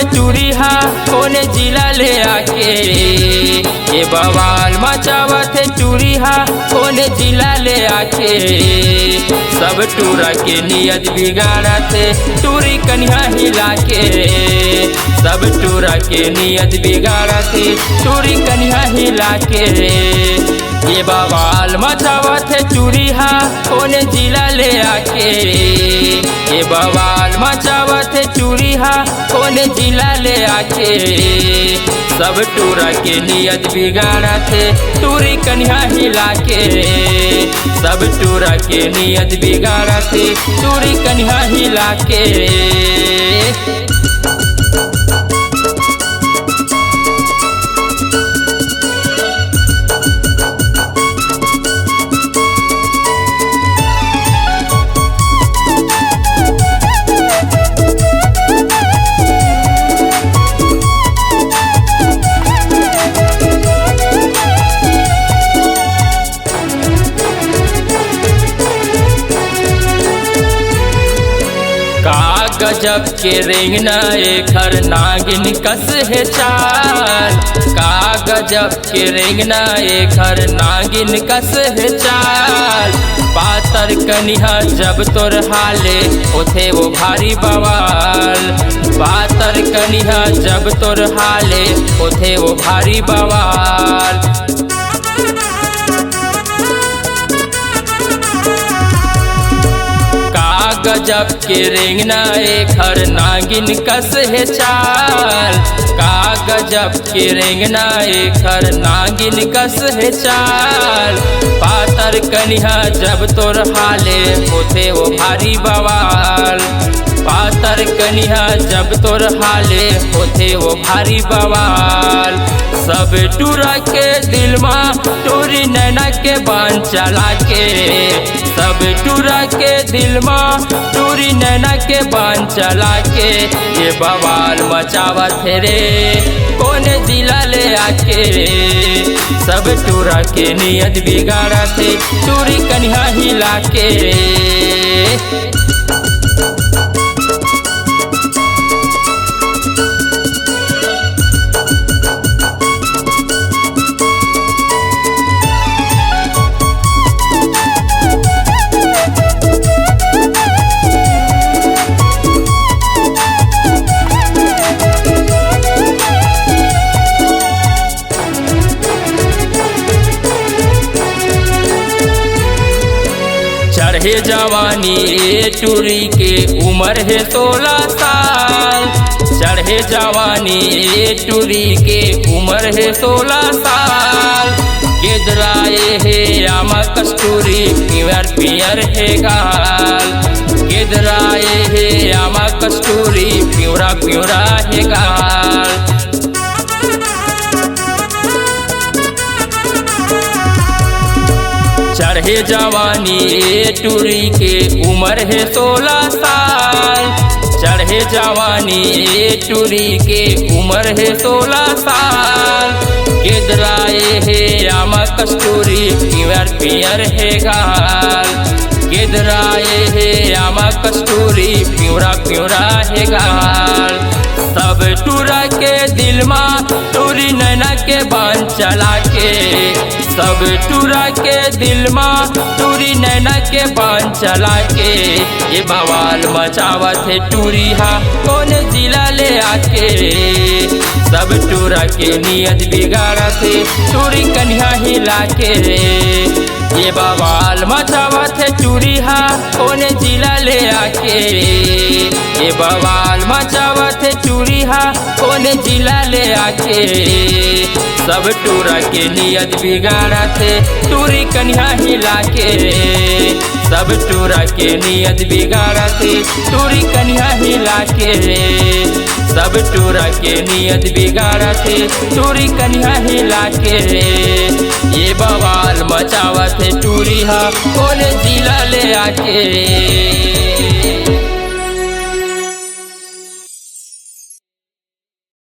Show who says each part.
Speaker 1: थे टूरी हा कोने जिला ले आके। ये बवाल मचावा थे टूरी हा कोने जिला ले आके। सब टूरा के नियत बिगाड़ा थे टूरी कन्या हिला के। सब टूरा के नियत बिगाड़ा थे टूरी कन्या हिला के। ये बवाल मचावा थे टूरी हा कोने जिला ले आके। ये बवाल मचावा थे टूरी हा कोने जिला ले आके। सब टूरा के नियत बिगाड़ा थे टूरी कन्या हिला के। सब टूरा के नियत बिगाड़ा थे टूरी कन्या हिला के। गजब के रेंगना एखर नागिन कस है चाल। का गजब के रेंगना एखर नागिन कस है चाल। पातर कनिहा जब तोर हाले ओथे वो भारी बवाल। पातर कनिहा जब तोर हाले ओथे वो भारी बवाल। गजब के रेंगना एखर नागिन कस है चाल। का गजब के रेंगना एखर नागिन कस है चाल। पातर कनिहा जब तोर हाले होते वो भारी बवाल। पातर कनिहा जब तोर हाले होते वो भारी बवाल। सब टूरा के दिल में टूरी नैना के बान चला के। सब टूरा के दिल में टूरी नैना के बान चला के। ये बवाल मचावत रे कोने जिला ले आके। सब टूरा के नियत बिगाड़ा थे टूरी कन्या हिला के। चढ़े जवानी टूरी के उम्र है 16 साल। चढ़े जवानी टूरी के उम्र है 16 साल। केदराए है आमा कस्तूरी पियर पियर है गाल। केदराए है आमा कस्तूरी प्यूरा प्यूरा है गाल। चढ़े जवानी टूरी के उम्र है 16 साल। चढ़े जवानी टूरी के उम्र है 16 साल। केदराए है आमा कस्तूरी पियर पियर है गाल। केदराए है आमा कस्तूरी प्यूरा प्यूरा है गाल। सब टूरा के दिल में टूरी नैना के बान चला के। सब टूरा के दिल में टूरी नैना के बान चला के। ये बवाल मचावत है टूरी हा कोने जिला ले आके। सब टूरा के नियत बिगाड़ा थे टूरी कन्या हिला के। ये बवाल मचावत है टूरी हा कोने जिला ले आके। ये बवाल मचावत है टूरी हा कोने जिला ले आके। सब टूरा के नियत बिगाड़ा थे टूरी कन्या हिला के। सब टूरा के नियत बिगाड़ा थे टूरी कन्या हिला के। सब टूरा के नियत बिगाड़ा थे टूरी कन्या हिला के। ये बवाल मचावत है टूरी हा कोने जिला ले आके।